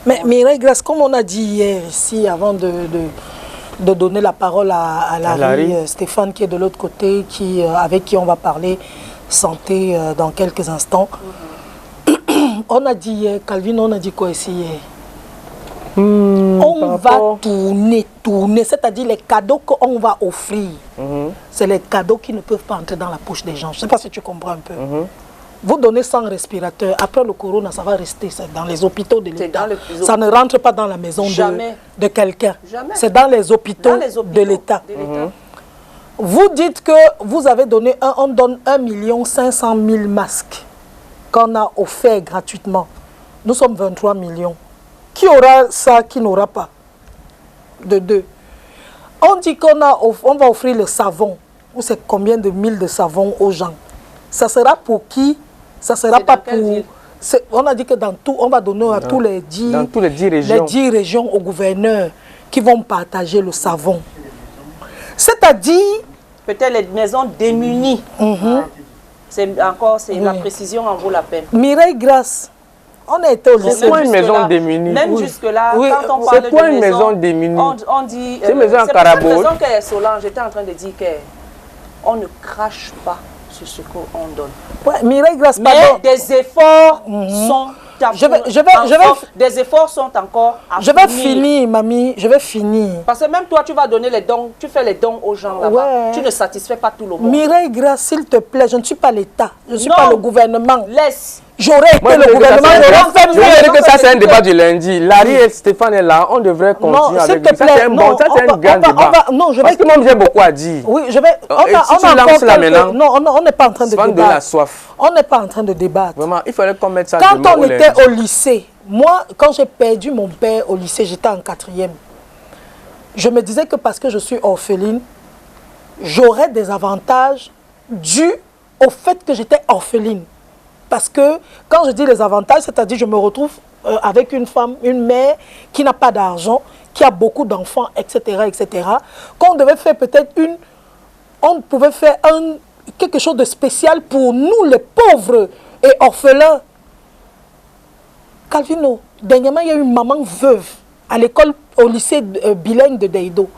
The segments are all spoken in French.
Mais Mireille Grace, comme on a dit hier ici, avant de donner la parole à Larry, Stéphane qui est de l'autre côté, avec qui on va parler santé dans quelques instants. On a dit hier, Calvin, on a dit quoi ici hier? On va tourner, c'est-à-dire les cadeaux qu'on va offrir. C'est les cadeaux qui ne peuvent pas entrer dans la poche des gens. Je ne sais pas si tu comprends un peu. Vous donnez 100 respirateurs, après le corona, ça va rester dans les hôpitaux de l'État. Ça ne rentre pas dans la maison de quelqu'un. C'est dans les hôpitaux de l'État. Vous dites que vous avez donné, on donne 1 500 000 masques qu'on a offert gratuitement. Nous sommes 23 millions. Qui aura ça, qui n'aura pas? De deux. On dit qu'on va offrir le savon. Ou c'est combien de mille de savon aux gens? Ça sera pour qui? Ça sera pas pour... On a dit que dans tout, on va donner à tous les 10 régions aux gouverneurs qui vont partager le savon. C'est-à-dire... Peut-être les maisons démunies. La précision en vaut la peine. Mireille Grace, on a été au lycée. C'est quoi une maison démunie? Même jusque-là, quand on parle de maison démunie? On dit... C'est une maison en carabole. C'est pour que Solange, j'étais en train de dire qu'on ne crache pas sur ce qu'on donne. Ouais, Mireille Grace, mais des efforts sont... des efforts sont encore à Je vais finir, mamie, je vais finir. Parce que même toi, tu vas donner les dons, tu fais les dons aux gens là-bas. Tu ne satisfais pas tout le monde. Mireille Grace, s'il te plaît, je ne suis pas l'État, je ne suis pas le gouvernement. Laisse. J'aurais été le gouvernement, je veux dire que ça c'est un débat du lundi. Larry et Stéphane est là, on devrait continuer avec lui. Ça c'est un grand débat. Parce que moi j'ai beaucoup à dire. Oui, je vais... on n'est pas en train de débattre. De la soif. On n'est pas en train de débattre. Vraiment, il fallait qu'on mette ça quand on était au lycée, moi, quand j'ai perdu mon père au lycée, j'étais en 4e. Je me disais que parce que je suis orpheline, j'aurais des avantages dus au fait que j'étais orpheline. Parce que quand je dis les avantages, c'est-à-dire je me retrouve avec une femme, une mère qui n'a pas d'argent, qui a beaucoup d'enfants, etc., etc. Qu'on devait faire peut-être on pouvait faire quelque chose de spécial pour nous, les pauvres et orphelins. Calvino, dernièrement, il y a une maman veuve à l'école, au lycée bilingue de Deido,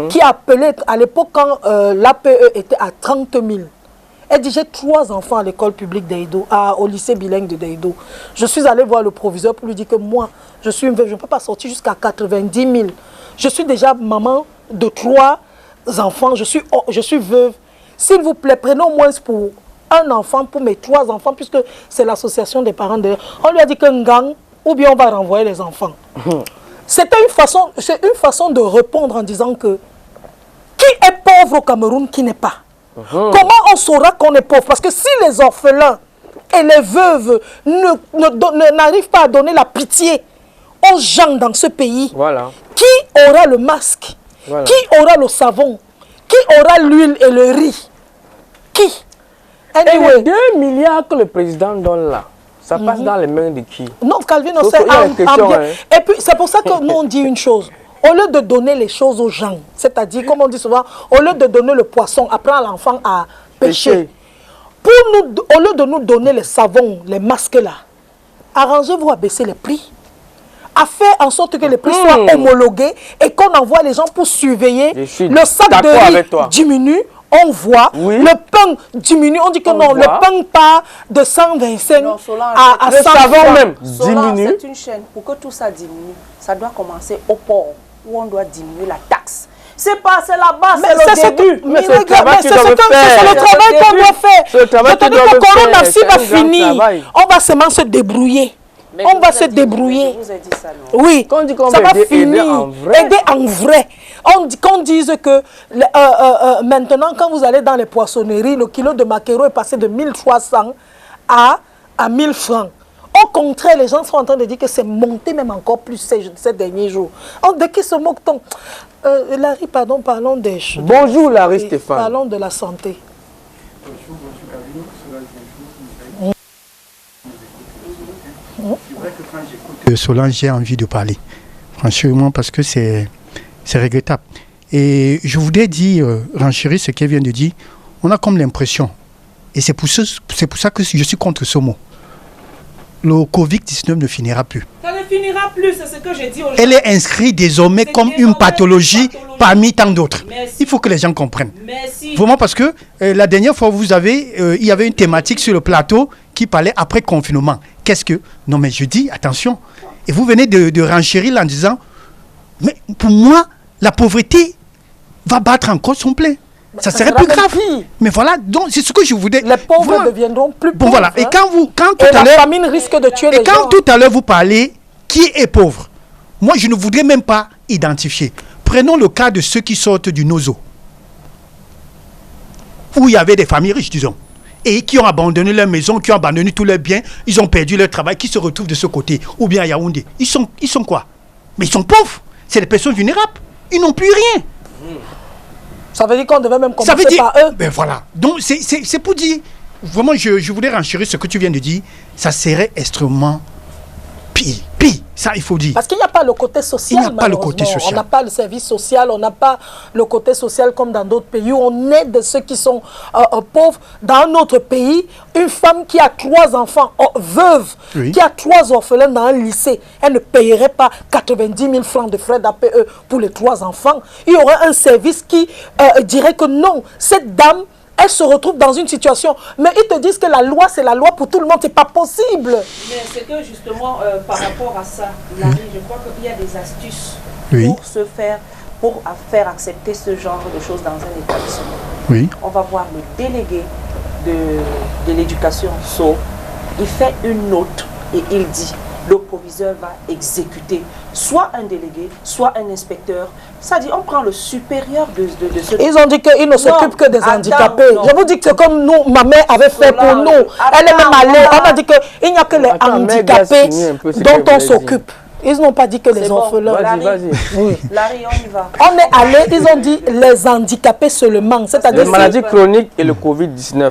qui a appelé à l'époque quand l'APE était à 30 000. Elle dit, j'ai 3 enfants à l'école publique d'Eido, au lycée bilingue de Deido. Je suis allée voir le proviseur pour lui dire que moi, je suis une veuve, je ne peux pas sortir jusqu'à 90 000. Je suis déjà maman de 3 enfants, je suis veuve. S'il vous plaît, prenez au moins pour un enfant, pour mes 3 enfants, puisque c'est l'association des parents de... On lui a dit qu'un gang, ou bien on va renvoyer les enfants. C'est une façon de répondre en disant que qui est pauvre au Cameroun, qui n'est pas? Comment on saura qu'on est pauvre? Parce que si les orphelins et les veuves n'arrivent pas à donner la pitié aux gens dans ce pays, qui aura le masque? Qui aura le savon? Qui aura l'huile et le riz? Qui? Anyway. Et les 2 milliards que le président donne là, ça passe dans les mains de qui? Non, Calvin, c'est Et puis, c'est pour ça que nous, on dit une chose. Au lieu de donner les choses aux gens, c'est-à-dire, comme on dit souvent, au lieu de donner le poisson, apprendre l'enfant à pêcher. Au lieu de nous donner les savons, les masques là, arrangez-vous à baisser les prix, à faire en sorte que les prix soient homologués et qu'on envoie les gens pour surveiller. Le sac de riz diminue, on voit, le pain diminue, on dit que non, le pain part de 125 à 100 le savon même diminue. C'est une chaîne. Pour que tout ça diminue, ça doit commencer au port, où on doit diminuer la taxe. C'est la base, c'est le début. Mais c'est le travail qu'on doit faire. Je te dis que le corona va finir. On va seulement se débrouiller. On va se débrouiller. Oui, ça va finir. Aider en vrai. Qu'on dise que maintenant, quand vous allez dans les poissonneries, le kilo de maquereau est passé de 1300 à 1000 francs. Au contraire, les gens sont en train de dire que c'est monté même encore plus ces derniers jours. De qui se moque-t-on? Larry, pardon, parlons des choses. Bonjour Larry Stéphane. Parlons de la santé. Bonjour, c'est vrai que quand j'écoute Solange, j'ai envie de parler. Franchement, parce que c'est regrettable. Et je voudrais dire, renchérir ce qu'elle vient de dire, on a comme l'impression, et c'est pour ça que je suis contre ce mot. Le Covid-19 ne finira plus. Ça ne finira plus, c'est ce que j'ai dit aujourd'hui. Elle est inscrite désormais comme une pathologie parmi tant d'autres. Il faut que les gens comprennent. Merci. Vraiment parce que la dernière fois, il y avait une thématique sur le plateau qui parlait après confinement. Qu'est-ce que... Non mais je dis, attention. Et vous venez de renchérir là en disant, mais pour moi, la pauvreté va battre encore son plein. Ça serait plus grave. Mais voilà, donc c'est ce que je voulais. Les pauvres deviendront plus pauvres. Bon voilà, et quand tout et à la l'heure, famine risque de tuer les gens. et quand tout à l'heure vous parlez, qui est pauvre? Moi, je ne voudrais même pas identifier. Prenons le cas de ceux qui sortent du Nozo, où il y avait des familles riches, disons, et qui ont abandonné leur maison, qui ont abandonné tous leurs biens, ils ont perdu leur travail, qui se retrouvent de ce côté, ou bien à Yaoundé. Ils sont quoi? Mais ils sont pauvres. C'est des personnes vulnérables. Ils n'ont plus rien. Ça veut dire qu'on devait même commencer par eux. Ben voilà. Donc, c'est pour dire... Vraiment, je voulais renchérir ce que tu viens de dire. Ça serait extrêmement pire. Ça, il faut dire. Parce qu'il n'y a pas le côté social. Il n'y a pas le côté social. On n'a pas le service social, on n'a pas le côté social comme dans d'autres pays où on aide ceux qui sont pauvres. Dans notre pays, une femme qui a 3 enfants, veuve, qui a 3 orphelins dans un lycée, elle ne payerait pas 90 000 francs de frais d'APE pour les 3 enfants. Il y aurait un service qui dirait que non, cette dame, elle se retrouve dans une situation. Mais ils te disent que la loi, c'est la loi pour tout le monde. C'est pas possible. Mais c'est que justement, par rapport à ça, Larry, je crois qu'il y a des astuces pour faire accepter ce genre de choses dans un établissement. Oui. On va voir le délégué de l'éducation, il fait une note et il dit, le proviseur va exécuter soit un délégué, soit un inspecteur. Ça dit, on prend le supérieur de ce... Ils ont dit qu'ils ne s'occupent que des handicapés. Je vous dis que comme nous, ma mère avait fait pour nous, elle est même allée, on a dit qu'il n'y a que les handicapés dont on s'occupe. Ils n'ont pas dit que les orphelins. Vas-y. Oui. Larry, on y va. On est allé, ils ont dit les handicapés seulement. C'est-à-dire les maladies chroniques et le Covid-19.